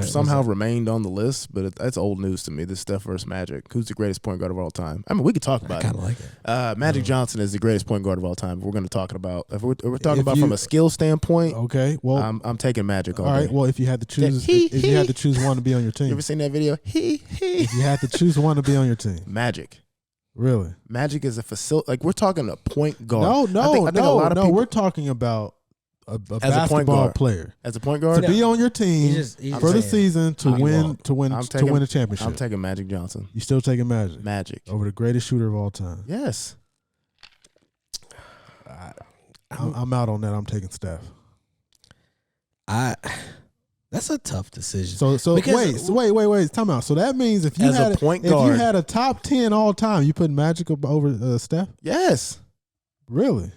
somehow remained on the list, but that's old news to me. This Steph versus Magic. Who's the greatest point guard of all time? I mean, we could talk about it. I kind of like it. Magic Johnson is the greatest point guard of all time. If we're going to talk about, if we're talking about from a skill standpoint, okay. Well, I'm taking Magic all right. day. Well, if you had to choose, if you had to choose one to be on your team, You ever seen that video? if you had to choose one to be on your team, Magic. Really? Magic is a facility. Like, we're talking a point guard. No. I think a lot of people, we're talking about a as a point basketball guard. player As a point guard, to be on your team for the season to win a championship. I'm taking Magic Johnson. You still taking Magic? Magic over the greatest shooter of all time. Yes. I'm out on that. I'm taking Steph. That's a tough decision. So wait. Time out. So that means if you had a top 10 all time, you put Magic over Steph? Yes. Really?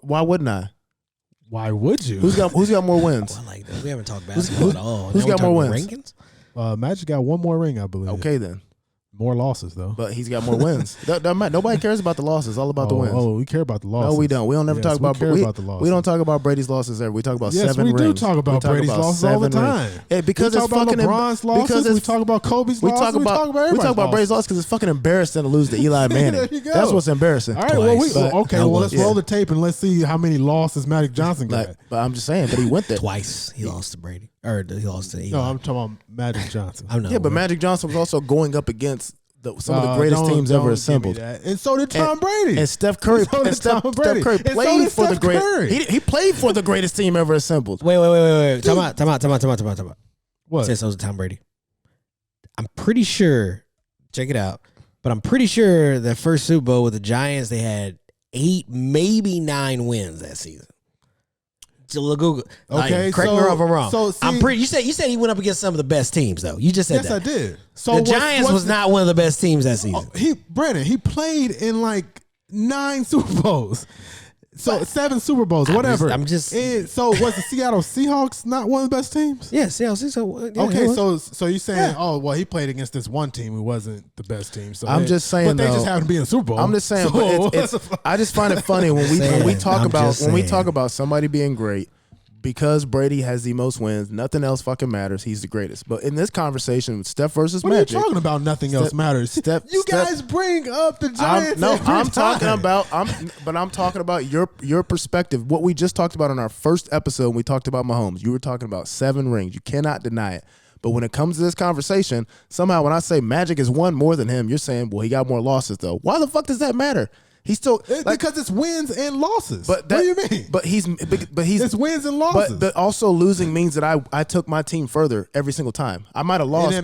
Why wouldn't I? Why would you? Who's got more wins? I like that. We haven't talked basketball at all. Who's got more wins? Rankings? Magic got one more ring, I believe. Okay, then. More losses, though. But he's got more wins. Nobody cares about the losses. It's all about the wins. Oh, we care about the losses. No, we don't. We don't never talk about the losses. We don't talk about Brady's losses ever. We talk about 7 rings. Yes, we do talk about Brady's losses all the time. Because we it's talk about fucking LeBron's losses. We talk about Kobe's losses. We talk about Brady's losses because it's fucking embarrassing to lose to Eli Manning. There you go. That's what's embarrassing. All right, let's roll the tape and let's see how many losses Magic Johnson got. But I'm just saying, but he went there. Twice he lost to Brady. Or he lost to Eli. No, I'm talking about Magic Johnson. But Magic Johnson was also going up against some of the greatest teams ever assembled. And so did Tom Brady. And Steph Curry. Steph Curry played for the greatest. He played for the greatest team ever assembled. Wait. Time out. What? Since I was Tom Brady. I'm pretty sure, check it out, but I'm pretty sure that first Super Bowl with the Giants, they had 8, maybe 9 wins that season. So Google. Okay, correct me if I'm wrong. So see, I'm pretty. You said he went up against some of the best teams, though. You just said that. Yes, I did. So the Giants was not one of the best teams that season. He played in like 9 Super Bowls. So 7 Super Bowls, whatever. So was the Seattle Seahawks not one of the best teams? Yeah, Seattle Seahawks. Yeah, okay, so you're saying, he played against this one team who wasn't the best team. So I'm just saying, but they just happened to be in the Super Bowl. I'm just saying, but I just find it funny when we talk about somebody being great. Because Brady has the most wins, nothing else fucking matters. He's the greatest. But in this conversation with Steph versus Magic, what are you talking about? Nothing else matters. You guys bring up the Giants. I'm talking about your perspective. What we just talked about in our first episode when we talked about Mahomes. You were talking about 7 rings. You cannot deny it. But when it comes to this conversation, somehow when I say Magic has won more than him, you're saying, well, he got more losses though. Why the fuck does that matter? He's still because it's wins and losses. What do you mean? But he's it's wins and losses. But also losing means that I took my team further every single time. I might have lost,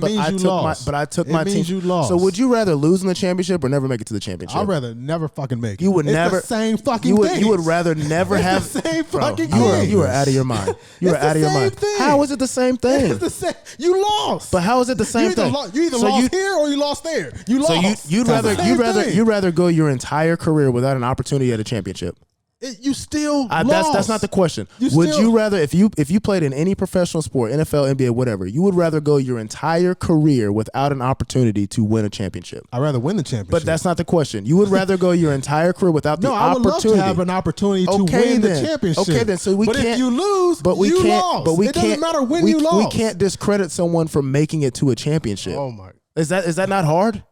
but I took my team. You lost. So would you rather lose in the championship or never make it to the championship? I'd rather never fucking make it. You would never. The same fucking thing. You would rather never have the same fucking thing. You are out of your mind. You are out of your mind. How is it the same thing? It's the same. You lost. But how is it the same thing? You either lost here or you lost there. You lost. So you'd rather go your entire career without an opportunity at a championship. You still lost. That's not the question. Would you rather, if you played in any professional sport, NFL, NBA, whatever, you would rather go your entire career without an opportunity to win a championship? I'd rather win the championship. But that's not the question. You would rather go your entire career without the opportunity. No, I would love to have an opportunity to win the championship. Okay, then. So but if you lose, you lost. It doesn't matter when you lost. We can't discredit someone from making it to a championship. Oh my! Is that not hard?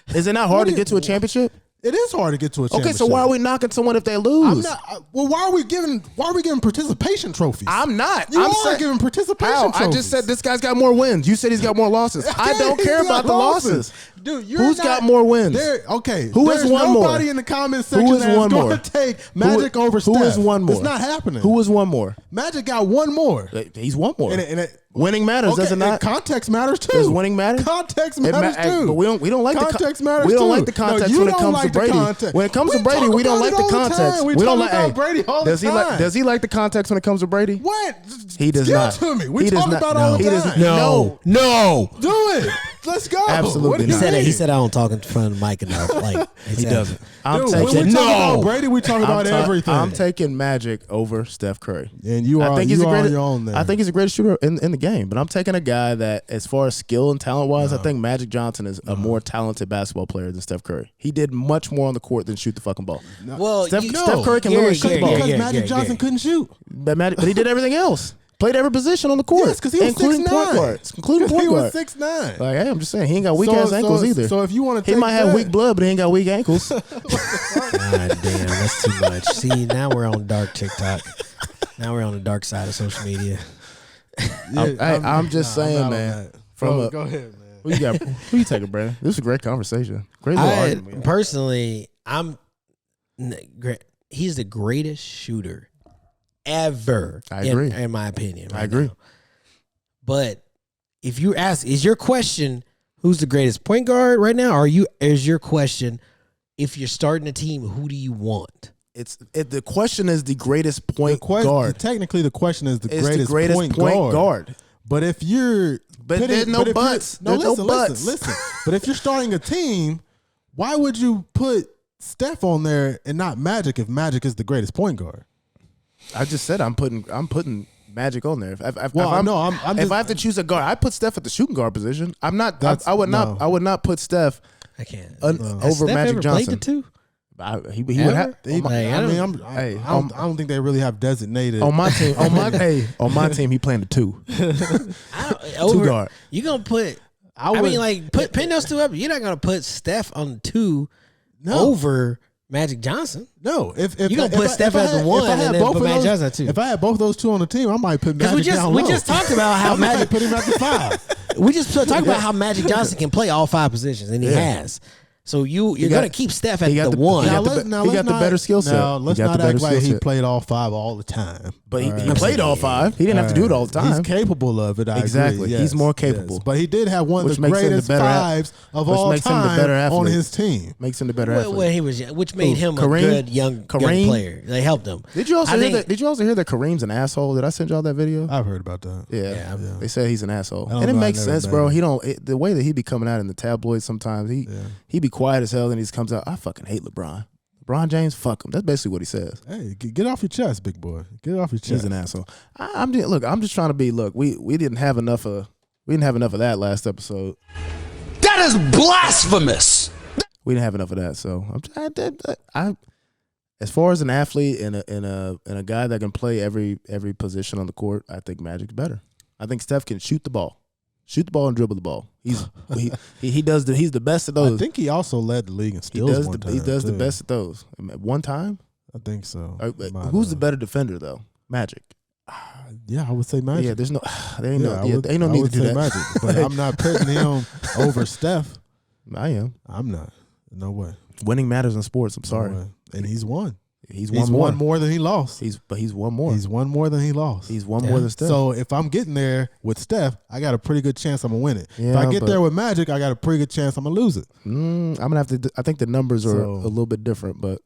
Is it not hard to get to a championship? It is hard to get to a championship. Okay, so why are we knocking someone if they lose? Why are we giving participation trophies? I'm not. I'm giving participation trophies. I just said this guy's got more wins. You said he's got more losses. Okay, I don't care about the losses. Dude, who's got more wins? Who has one more? Nobody in the comments section that's going to take Magic over Steph. Who has one more? It's not happening. Who has one more? Magic got one more. He's one more. Winning matters, does it not? Context matters too. Does winning matter? Context matters too. But we don't like context matters. We don't like the context when it comes to Brady. When it comes to Brady, we don't like the context. We don't like Brady all the time. Does he like the context when it comes to Brady? What? He does not. Give it to me. We talk about all the time. No. Do it. Let's go. Absolutely not. He said I don't talk in front of the mic enough. Like he doesn't. When we talk about Brady, we talk about everything. I'm taking Magic over Steph Curry. And you are on your own there. I think he's the greatest shooter in the game. But I'm taking a guy that, as far as skill and talent-wise, I think Magic Johnson is a more talented basketball player than Steph Curry. He did much more on the court than shoot the fucking ball. Well, Steph Curry can literally shoot the ball. Because Magic Johnson couldn't shoot. But he did everything else. Played every position on the court. Yes, because he was including 6'9". point guards. Including point He guard. was 6'9". Like, hey, I'm just saying, he ain't got weak ass ankles either. So if you want to, he might have weak blood, but he ain't got weak ankles. God damn, that's too much. See, now we're on dark TikTok. Now we're on the dark side of social media. I'm just saying, man. Go ahead, man. Who you taking, Brandon? This is a great conversation. Great little argument. Personally, he's the greatest shooter ever. I agree. In my opinion. I agree. Now. But if you ask, is your question who's the greatest point guard right now? Or is your question, if you're starting a team, who do you want? The question is the greatest point guard. Technically, the question is the greatest point guard. But if you're there's no buts. Listen. But if you're starting a team, why would you put Steph on there and not Magic if Magic is the greatest point guard? I just said I'm putting Magic on there. If I have to choose a guard, I put Steph at the shooting guard position. I would not put Steph. I can't over Steph Magic ever Johnson. Played the two? He would have. I don't think they really have designated on my team. On my team, he playing the two. Two guard. You gonna put? Pin those two up. You're not gonna put Steph on the two over Magic Johnson. No, if you gonna put Steph as the one and then put Magic Johnson at two. If I had both of those two on the team, I might put Magic down low. We just talked about how Magic put him at the 5. We just talked about how Magic Johnson can play all 5 positions, and he has. So you're going to keep Steph at the one. He got the better skill set. Now, let's not act like he played all 5 all the time. But he played all 5. He didn't have to do it all the time. He's capable of it. Exactly. Yes, he's more capable. Yes. But he did have one of the greatest 5s of all time on his team. Makes him the better athlete. Which made him a good young player. They helped him. Did you also hear that Kareem's an asshole? Did I send y'all that video? I've heard about that. Yeah. They said he's an asshole. And it makes sense, bro. The way that he be coming out in the tabloids sometimes, he be quiet as hell and he's comes out, I fucking hate LeBron. LeBron James, fuck him. That's basically what he says. Hey, get off your chest, big boy. Get off your chest. He's an asshole. I'm just trying to be. Look, we didn't have enough of that last episode. That is blasphemous. We didn't have enough of that. So I as far as an athlete and a guy that can play every position on the court, I think Magic's better. I think Steph can shoot the ball and dribble the ball. He's the best at those. I think he also led the league in steals. He does the best at those. At one time, I think so. Who's the better defender though? Magic. Yeah, I would say Magic. Yeah, there ain't no need to do that. Magic, but I'm not putting him over Steph. I am. I'm not. No way. Winning matters in sports. I'm sorry. No, and he's won. He's won more than he lost. He's won more. He's won more than he lost. He's won more than Steph. So if I'm getting there with Steph, I got a pretty good chance I'm gonna win it. Yeah, if I get there with Magic, I got a pretty good chance I'm gonna lose it. I'm gonna have to. I think the numbers are a little bit different, but